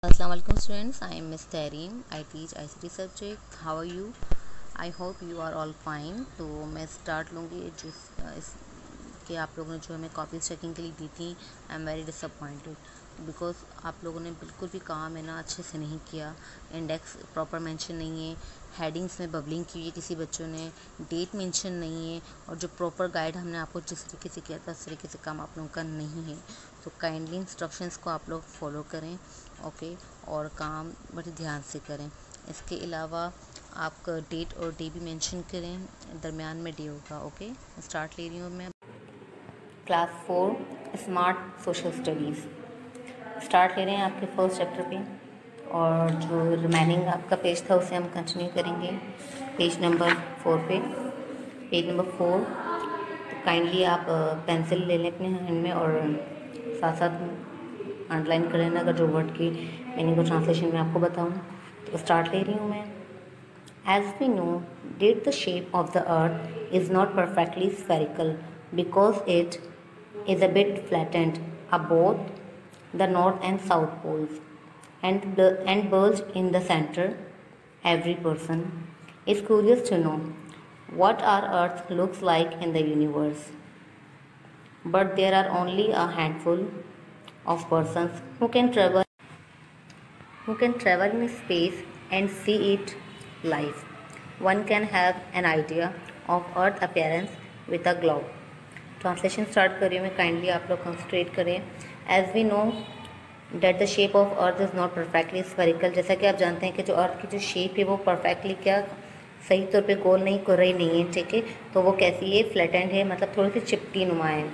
Assalamu alaikum students, I am Miss Tareem. I teach ICT subject. How are you? I hope you are all fine. तो मैं start लूँगी इस कि आप लोगों ने जो हमें कॉपीज चेकिंग के लिए दी थी। I am very disappointed because आप लोगों ने बिल्कुल भी काम है ना अच्छे से नहीं किया। इंडेक्स प्रॉपर मेंशन नहीं है, हेडिंग्स में बबलिंग की हुई है किसी बच्चों ने, डेट मेंशन नहीं है, और जो प्रॉपर गाइड हमने आपको जिस तरीके से किया था उस तरीके से काम आप लोगों का नहीं है। तो काइंडली इंस्ट्रक्शंस को आप लोग फॉलो करें, ओके, और काम बड़े ध्यान से करें। इसके अलावा आप डेट और डे भी मेंशन करें, दरमियान में डे होगा। ओके, स्टार्ट ले रही हूँ मैं। Class 4 smart social studies start ले रहे हैं आपके फर्स्ट चैप्टर पे, और जो रिमेनिंग आपका पेज था उसे हम कंटिन्यू करेंगे पेज नंबर 4 पे। पेज नंबर 4, तो काइंडली आप पेंसिल ले लें अपने हैंड में और साथ साथ अंडरलाइन कर लेना अगर जो वर्ड की मीनिंग को ट्रांसलेशन में आपको बताऊँ। तो स्टार्ट ले रही हूँ मैं। As we know that the shape of the earth is not perfectly spherical because it is a bit flattened at both the north and south poles and bulged in the center. Every person is curious to know what our earth looks like in the universe. But there are only a handful of persons who can travel in space and see it live. One can have an idea of Earth appearance with a globe. Translation start कर रही हूँ मैं, kindly आप लोग concentrate करें। As we know that the shape of earth is not perfectly spherical, जैसा कि आप जानते हैं कि जो अर्थ की जो शेप है वो परफेक्टली क्या सही तौर पे गोल नहीं कुर्रई नहीं है, ठीक है। तो वो कैसी है, फ्लैटेंड है, मतलब थोड़ी सी चिपटी नुमा है,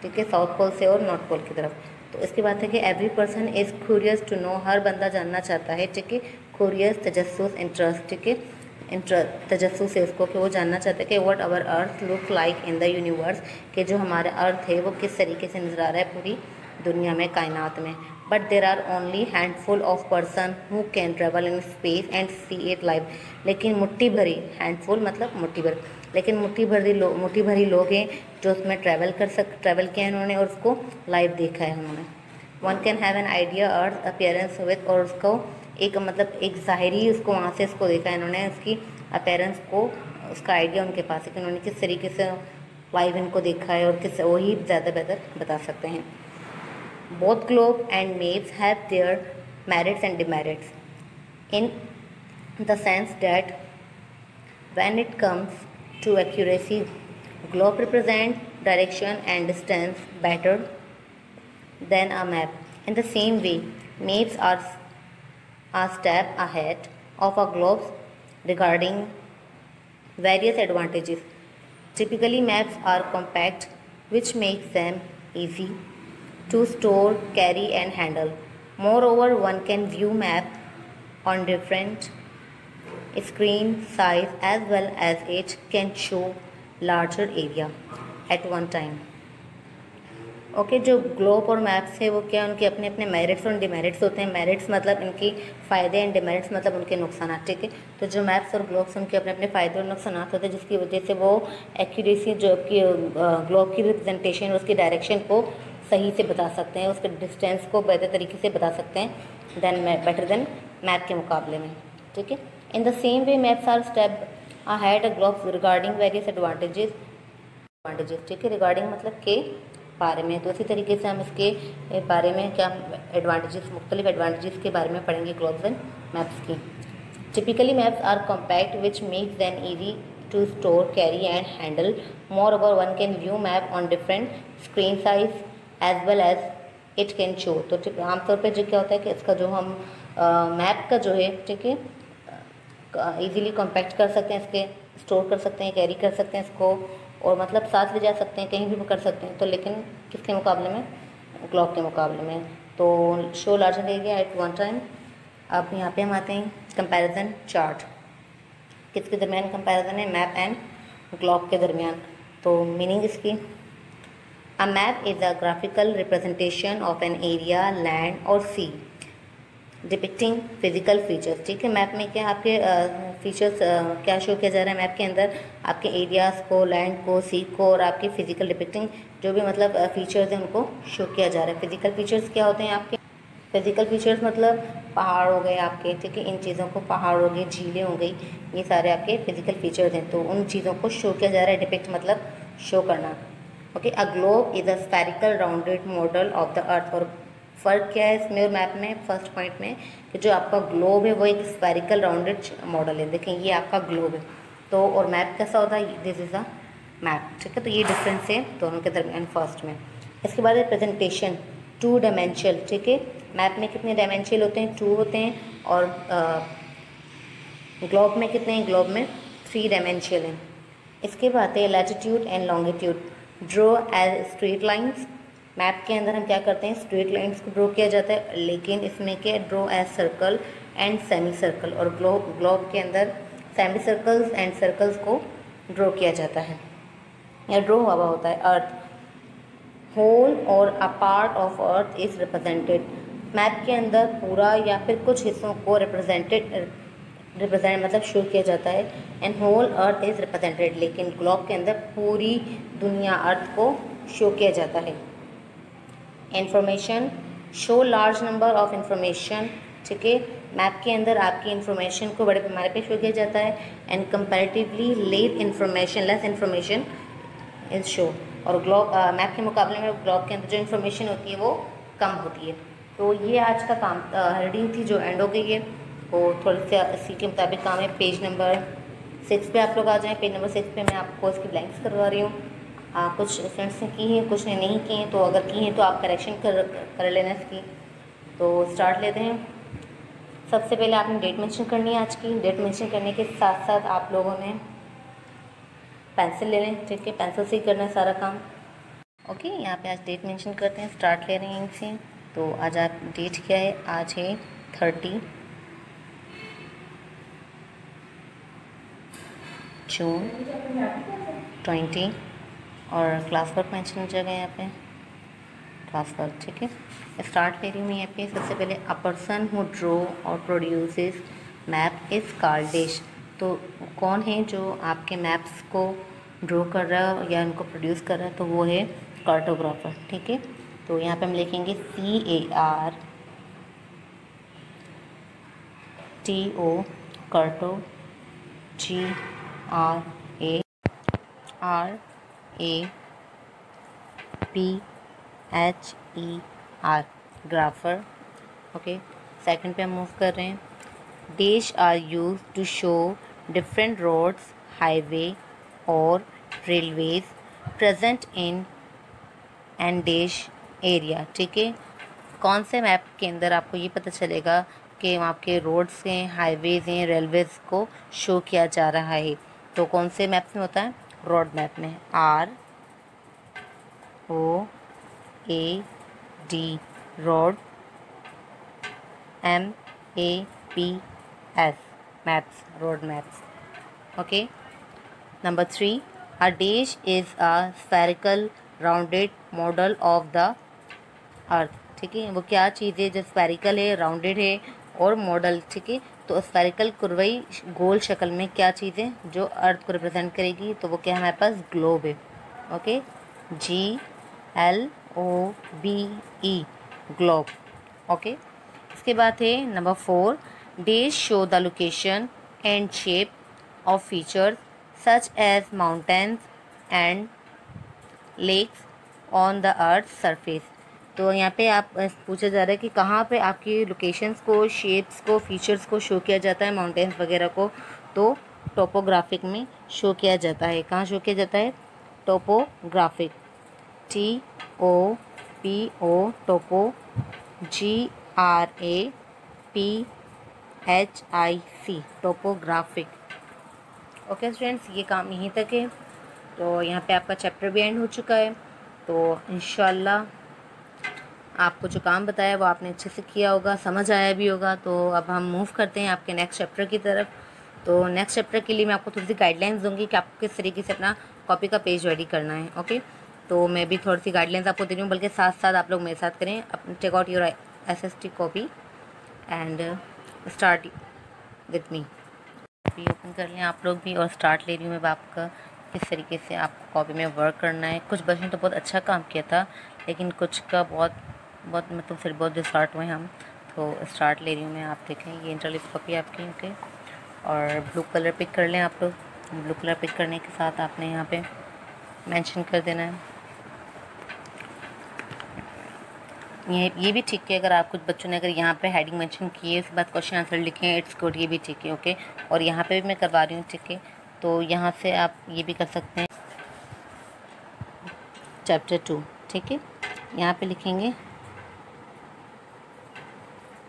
ठीक है, साउथ पोल से और नॉर्थ पोल की तरफ। तो इसकी बात है कि every person is curious to know, हर बंदा जानना चाहता है, ठीक है। क्यूरियस तजस्सुस इंटरेस्ट, ठीक है, तजस्सुस है उसको कि वो जानना चाहता है कि what our earth look like in the universe, कि जो हमारा अर्थ है वो किस तरीके से नज़र आ रहा है पूरी दुनिया में, कायनात में। But there are only handful of person who can travel in space and see it live. लेकिन मुट्ठी भरी, हैंडफुल मतलब मुट्ठी भर, लेकिन मुट्ठी भरी लोग हैं जो उसमें ट्रैवल किया है उन्होंने और उसको लाइव देखा है उन्होंने। One can have an idea earth appearance with, और उसको एक मतलब एक ज़ाहिरी उसको वहाँ से उसको देखा है इन्होंने, उसकी अपेयरेंस को, उसका आइडिया उनके पास है कि उन्होंने किस तरीके से लाइव इनको देखा है और किस वही ज़्यादा बेहतर बता सकते हैं। Both globe and maps have their merits and demerits in the sense that when it comes to accuracy, globe represent direction and distance better than a map. In the same way, maps are a step ahead of a globe regarding various advantages. Typically, maps are compact, which makes them easy to store, carry, and handle. Moreover, one can view map on different screen size as well as it can show larger area at one time. Okay, जो globe और maps है वो क्या, उनके अपने अपने merits और demerits होते हैं। मेरिट्स मतलब इनकी फ़ायदे एंड डिमेरिट्स मतलब उनके नुकसान, ठीक है। तो जो मैप्स और ग्लोब्स उनके अपने अपने फ़ायदे और नुकसान होते हैं, जिसकी वजह से वो एक्यूरेसी जो की ग्लोब की रिप्रेजेंटेशन और उसकी डायरेक्शन को सही से बता सकते हैं, उसके डिस्टेंस को बेहतर तरीके से बता सकते हैं बेटर देन मैप के मुकाबले में, ठीक है। In the same way, maps are step ahead of globes regarding various advantages, ठीक है। रिगार्डिंग मतलब के बारे में, तो इसी तरीके से हम इसके बारे में क्या एडवांटेजेस, मुख्तलिफ एडवांटेजेस के बारे में पढ़ेंगे ग्लोब्स एंड मैप्स की। Typically maps are compact which makes them easy to store, carry and handle. Moreover one can view map on different screen size as well as it can show. तो आमतौर पर जो क्या होता है कि इसका जो हम मैप का जो है, ठीक है, ईज़िली कॉम्पैक्ट कर सकते हैं, इसके स्टोर कर सकते हैं, कैरी कर सकते हैं इसको, और मतलब साथ ले जा सकते हैं, कहीं भी कर सकते हैं। तो लेकिन किसके मुकाबले में, ग्लोब के मुकाबले में। तो show larger area at one time. अब यहाँ पे हम आते हैं कंपैरिजन चार्ट, किसके दरमियान कंपैरिजन है, मैप एंड ग्लोब के दरमियान। तो मीनिंग इसकी, a map is a graphical representation of an area, land और सी डिपिक्टिंग फिजिकल फीचर्स, ठीक है। मैप में क्या आपके फीचर्स क्या शो किया जा रहा है मैप के अंदर, आपके एरियाज़ को, लैंड को, सी को, और आपके फिजिकल डिपिक्टिंग जो भी मतलब फीचर्स हैं उनको शो किया जा रहा है। फिजिकल फीचर्स क्या होते हैं आपके, फिजिकल फीचर्स मतलब पहाड़ हो गए आपके, ठीक है, इन चीज़ों को, पहाड़ हो गए, झीलें हो गई, ये सारे आपके फिजिकल फीचर्स हैं। तो उन चीज़ों को शो किया जा रहा है, डिपिक्ट मतलब शो करना। Okay, a globe is a spherical rounded model of the earth. और फ़र्क क्या है इसमें और मैप में, फर्स्ट पॉइंट में, कि जो आपका ग्लोब है वो एक स्फेरिकल राउंडेड मॉडल है। देखें ये आपका ग्लोब है, तो और मैप कैसा होता है, दिस इज़ अ मैप, ठीक है। तो ये डिफरेंस है दोनों के दरमियान फर्स्ट में। इसके बाद है प्रेजेंटेशन, 2 डायमेंशनल, ठीक है। मैप में कितने डायमेंशनल होते हैं, 2 होते हैं, और ग्लोब में कितने हैं, ग्लोब में 3 डायमेंशनल हैं। इसके बाद है latitude and longitude, draw as straight lines. Map के अंदर हम क्या करते हैं, स्ट्रेट लाइंस को ड्रॉ किया जाता है, लेकिन इसमें क्या है, draw as circle and semicircle. और ग्लोब के अंदर सेमी सर्कल्स एंड सर्कल्स को ड्रॉ किया जाता है या ड्रॉ हुआ होता है। अर्थ होल और a part of earth is represented. Map के अंदर पूरा या फिर कुछ हिस्सों को रिप्रेजेंट मतलब शो किया जाता है, and whole earth is represented. लेकिन ग्लोब के अंदर पूरी दुनिया, अर्थ को शो किया जाता है। Information, show large number of information, ठीक है। मैप के अंदर आपकी इंफॉर्मेशन को बड़े पैमाने पे शो किया जाता है, and comparatively less information is show. और मैप के मुकाबले में ग्लोब के अंदर जो इन्फॉर्मेशन होती है वो कम होती है। तो ये आज का काम रीडिंग थी जो एंड हो गई है, वो थोड़े से इसी के मुताबिक काम है। पेज नंबर 6 पे आप लोग आ जाएं। पेज नंबर 6 पे मैं आपको इसकी ब्लैंक्स करवा रही हूँ। कुछ स्टूडेंट्स ने की हैं, कुछ ने नहीं की हैं, तो अगर की हैं तो आप करेक्शन कर लेना इसकी। तो स्टार्ट लेते हैं। सबसे पहले आपने डेट मेंशन करनी है आज की। डेट मेंशन करने के साथ साथ आप लोगों ने पेंसिल ले लें, ठीक है, पेंसिल से ही करना है सारा काम। ओके, यहाँ पे आज डेट मेंशन करते हैं, स्टार्ट ले रहे हैं इनसे। तो आज आप डेट क्या है, आज है 30 जून 20, और क्लास वर्क मेंशन हो जाएगा यहाँ पे, क्लास वर्क, ठीक है। स्टार्ट ले रही हूँ यहाँ पे। सबसे पहले अ पर्सन हु ड्रॉ और produces map is called dash. तो कौन है जो आपके मैप्स को ड्रॉ कर रहा है या उनको प्रोड्यूस कर रहा है, तो वो है कार्टोग्राफर, ठीक है। तो यहाँ पे हम लिखेंगे CARTO, carto, GRAPHER, grapher, okay. Second पे हम मूव कर रहे हैं। Dash are used to show different roads, highway और railways present in and dash area, ठीक है। कौन से मैप के अंदर आपको ये पता चलेगा कि वहाँ के रोड्स हैं, हाईवेज़ हैं, रेलवेज़ को शो किया जा रहा है, तो कौन से मैप्स में होता है, रोड मैप में। ROAD, road, MAPS, maps, road maps, okay. Number 3, a dash is a spherical rounded model of the earth, ठीक है। वो क्या चीज़ है जो स्फेरिकल है, राउंडेड है और मॉडल, ठीक है। तो स्फेरिकल कुरवई गोल शक्ल में क्या चीज़ है जो अर्थ को रिप्रेजेंट करेगी, तो वो क्या है हमारे पास, ग्लोब है, ओके। GLOBE, globe, okay. इसके बाद है number 4, dash show the location and shape of features such as mountains and lakes on the earth surface. तो यहाँ पे आप पूछा जा रहा है कि कहाँ पे आपकी लोकेशंस को, शेप्स को, फीचर्स को शो किया जाता है, माउंटेन्स वगैरह को, तो टोपोग्राफिक में शो किया जाता है। कहाँ शो किया जाता है, टोपोग्राफिक, TOPO, टोपो, GRAPHIC, टोपोग्राफिक, ओके स्टूडेंट्स। ये काम यहीं तक है। तो यहाँ पे आपका चैप्टर भी एंड हो चुका है। तो इंशाल्लाह आपको जो काम बताया वो आपने अच्छे से किया होगा, समझ आया भी होगा। तो अब हम मूव करते हैं आपके नेक्स्ट चैप्टर की तरफ। तो नेक्स्ट चैप्टर के लिए मैं आपको थोड़ी सी गाइडलाइंस दूंगी कि आपको किस तरीके से अपना कॉपी का पेज रेडी करना है, ओके। तो मैं भी थोड़ी सी गाइडलाइंस आपको दे रही हूँ, बल्कि साथ साथ आप लोग मेरे साथ करें। अपने take out your SST copy and start with me. Copy open कर लें आप लोग भी, और स्टार्ट ले रही हूँ मैं आपका किस तरीके से आपको कॉपी में वर्क करना है। कुछ बच्चों ने तो बहुत अच्छा काम किया था, लेकिन कुछ का बहुत बहुत मतलब फिर बहुत जो स्टार्ट हुए हम, तो स्टार्ट ले रही हूँ मैं। आप देखें ये इंटरलिप कॉपी आपकी, ओके। और ब्लू कलर पिक कर लें आप लोग। ब्लू कलर पिक करने के साथ आपने यहाँ पे मेंशन कर देना है। ये भी ठीक है, अगर आप कुछ बच्चों ने अगर यहाँ पे हेडिंग मेंशन की है, उसके बाद क्वेश्चन आंसर लिखे हैं, इट्स गुड, ये भी ठीक है, ओके। और यहाँ पे भी मैं करवा रही हूँ, ठीक है। तो यहाँ से आप ये भी कर सकते हैं चैप्टर 2, ठीक है। यहाँ पे लिखेंगे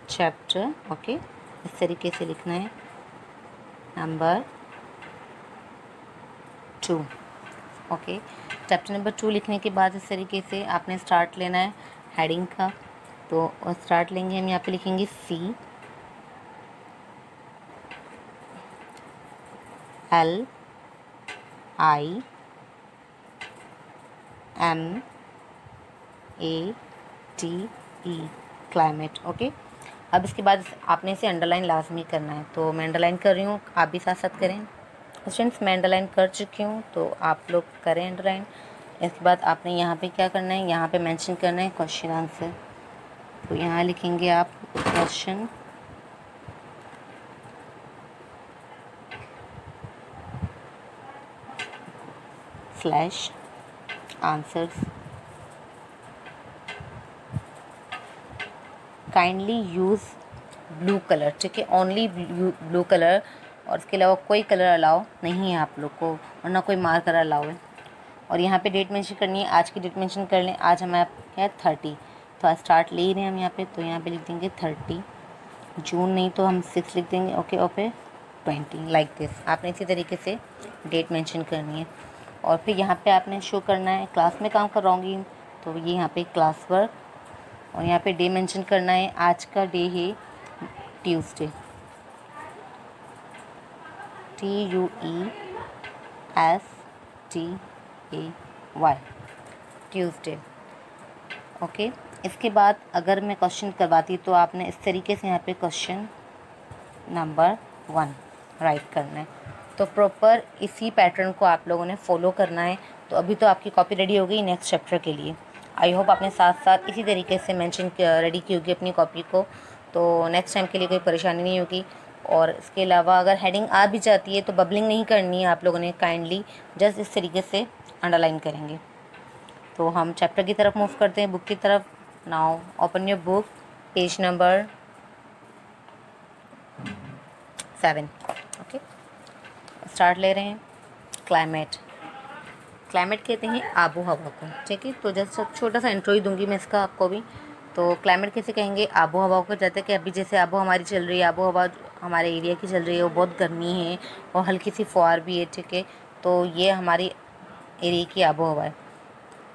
चैप्टर, ओके, इस तरीके से लिखना है, नंबर 2, ओके। चैप्टर नंबर 2 लिखने के बाद इस तरीके से आपने स्टार्ट लेना है हेडिंग का। तो स्टार्ट लेंगे हम, यहाँ पे लिखेंगे CLMNE, क्लाइमेट, ओके। अब इसके बाद आपने इसे अंडरलाइन लाजमी करना है, तो मैं अंडरलाइन कर रही हूँ, आप भी साथ साथ करें। स्टूडेंट्स मैं अंडरलाइन कर चुकी हूँ, तो आप लोग करें अंडरलाइन। इसके बाद आपने यहाँ पे क्या करना है, यहाँ पे मेंशन करना है क्वेश्चन आंसर। तो यहाँ लिखेंगे आप question slash answers, kindly use blue colour, ठीक है, ओनली ब्लू कलर, और इसके अलावा कोई कलर अलाउ नहीं है आप लोग को, और ना कोई मार्कर अलाउ है। और यहाँ पे डेट मेंशन करनी है, आज की डेट मेंशन कर लें, आज हमारा क्या है 30, तो आज स्टार्ट ले ही रहे हैं हम यहाँ पे, तो यहाँ पे लिख देंगे 30 जून, नहीं तो हम 6 लिख देंगे, ओके। और फिर 20 लाइक दिस, आपने इसी तरीके से डेट मेंशन करनी है। और फिर यहाँ पे आपने शो करना है क्लास में काम करवाऊँगी, तो ये यहाँ पे क्लास वर्क, और यहाँ पे डे मेंशन करना है, आज का डे है ट्यूसडे, TUESDAY, ट्यूसडे, ओके। इसके बाद अगर मैं क्वेश्चन करवाती तो आपने इस तरीके से यहाँ पे क्वेश्चन नंबर 1 राइट करना है। तो प्रॉपर इसी पैटर्न को आप लोगों ने फॉलो करना है। तो अभी तो आपकी कॉपी रेडी हो गई नेक्स्ट चैप्टर के लिए। आई होप आपने साथ साथ इसी तरीके से मेंशन रेडी की होगी अपनी कॉपी को, तो नेक्स्ट टाइम के लिए कोई परेशानी नहीं होगी। और इसके अलावा अगर हेडिंग आ भी जाती है तो बबलिंग नहीं करनी है आप लोगों ने, काइंडली जस्ट इस तरीके से अंडरलाइन करेंगे। तो हम चैप्टर की तरफ मूव करते हैं, बुक की तरफ। Now open your book, page number 7, okay. Start ले रहे हैं क्लाइमेट। क्लाइमेट कहते हैं आबो हवा को, ठीक है। तो जैसे छोटा सा इंट्रो ही दूंगी मैं इसका आपको भी। तो क्लाइमेट कैसे कहेंगे, आबो हवा को कहते हैं कि अभी जैसे आबो हमारी चल रही है, आबो हवा हमारे एरिया की चल रही है, वो बहुत गर्मी है और हल्की सी फुहार भी है, ठीक है। तो ये हमारी एरिया की आबो हवा है।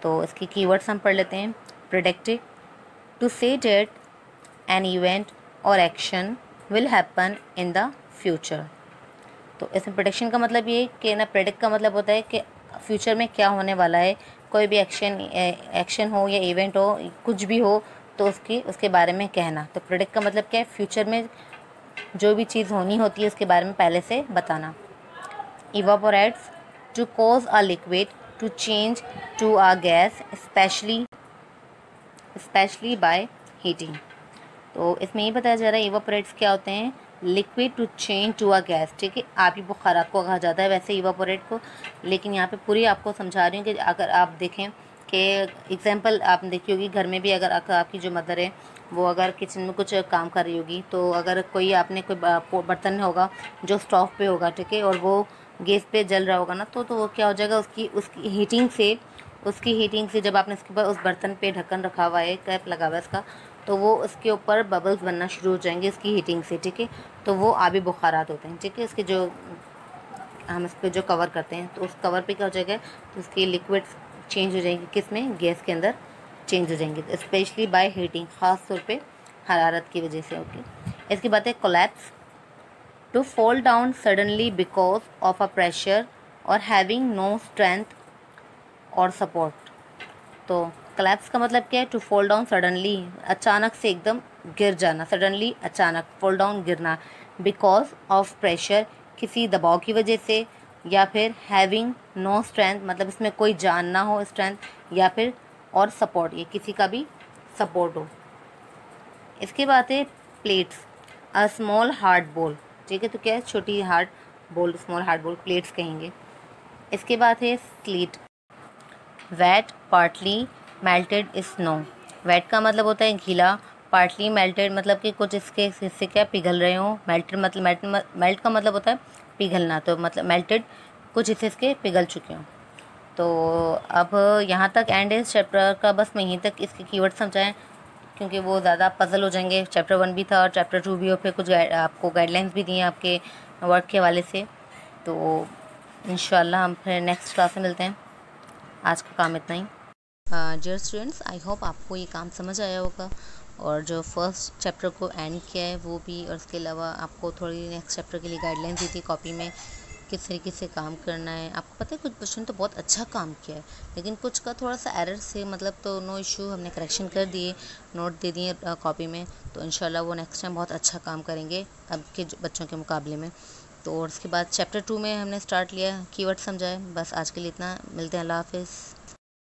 तो इसकी कीवर्ड्स हम पढ़ लेते हैं। प्रेडिक्टेड, टू से डेट एन इवेंट और action will happen in the future. तो इसमें प्रेडिक्शन का मतलब ये कि ना, प्रेडिक्ट का मतलब होता है कि फ्यूचर में क्या होने वाला है, कोई भी एक्शन हो या इवेंट हो, कुछ भी हो, तो उसके बारे में कहना। तो प्रेडिक्ट का मतलब क्या है, फ्यूचर में जो भी चीज़ होनी होती है उसके बारे में पहले से बताना। Evaporates, to cause a liquid to change to a gas specially by heating. तो इसमें ये बताया जा रहा है इवापोरेट्स क्या होते हैं, liquid to change to a gas, ठीक है। आबी बुखारात को कहा जाता है वैसे इवापोरेट को, लेकिन यहाँ पे पूरी आपको समझा रही हूँ कि अगर आप देखें कि एग्जांपल आपने देखी होगी, घर में भी अगर आपकी जो मदर है वो अगर किचन में कुछ काम कर रही होगी, तो अगर कोई आपने कोई बर्तन होगा जो स्टोव पे होगा, ठीक है, और वो गैस पे जल रहा होगा ना, तो वो क्या हो जाएगा, उसकी हीटिंग से जब आपने इसके ऊपर उस बर्तन पे ढक्कन रखा हुआ है, कैप लगा हुआ है इसका, तो वो उसके ऊपर बबल्स बनना शुरू हो जाएंगे इसकी हीटिंग से, ठीक है। तो वो आबी बुखारात होते हैं, ठीक है। इसके जो हम इस पर जो कवर करते हैं, तो उस कवर पे क्या हो जाएगा, तो उसकी लिक्विड चेंज हो जाएंगी, किसमें, गैस के अंदर चेंज हो जाएंगे, स्पेशली बाय हीटिंग, ख़ास तौर पे हरारत की वजह से, ओके। इसकी बात है collapse, to fall down suddenly because of a pressure और हैविंग नो स्ट्रेंथ और सपोर्ट। तो कोलैप्स का मतलब क्या है, टू फॉल डाउन सडनली, अचानक से एकदम गिर जाना, सडनली अचानक, फॉल डाउन गिरना, बिकॉज ऑफ प्रेशर, किसी दबाव की वजह से, या फिर हैविंग नो स्ट्रेंथ, मतलब इसमें कोई जान ना हो, स्ट्रेंथ, या फिर और सपोर्ट, ये किसी का भी सपोर्ट हो। इसके बाद है प्लेट्स, अ स्मॉल हार्ड बोल, ठीक है, तो क्या है, छोटी हार्ड बोल, स्मॉल हार्ड बोल, प्लेट्स कहेंगे। इसके बाद है sleet, wet partly melted snow. Wet का मतलब होता है गीला, पार्टली मेल्टेड मतलब कि कुछ इसके हिस्से क्या पिघल रहे हों, मेल्टेड मतलब मेल्ट का मतलब होता है पिघलना, तो मतलब मेल्टेड कुछ हिस्से इसके पिघल चुके हों। तो अब यहाँ तक एंड इस चैप्टर का, बस मैं यहीं तक इसके कीवर्ड समझाएं क्योंकि वो ज़्यादा पजल हो जाएंगे। चैप्टर 1 भी था और चैप्टर 2 भी, और फिर कुछ आपको गाइडलाइंस भी दी हैं आपके वर्क के हवाले से। तो इंशाल्लाह हम फिर नेक्स्ट क्लास में मिलते हैं। आज का काम इतना ही। डियर स्टूडेंट्स, आई होप आपको ये काम समझ आया होगा, और जो फर्स्ट चैप्टर को एंड किया है वो भी, और इसके अलावा आपको थोड़ी नेक्स्ट चैप्टर के लिए गाइडलाइंस दी थी कॉपी में किस तरीके से काम करना है। आपको पता है कुछ बच्चों ने तो बहुत अच्छा काम किया है, लेकिन कुछ का थोड़ा सा एरर से, मतलब तो नो इशू, हमने करेक्शन कर दिए, नोट दे दिए कॉपी में। तो इंशाल्लाह वो नेक्स्ट टाइम बहुत अच्छा काम करेंगे अब के बच्चों के मुकाबले में। तो और उसके बाद चैप्टर 2 में हमने स्टार्ट लिया, कीवर्ड समझाए। बस आज के लिए इतना, मिलते हैं, अल्लाह हाफिज़।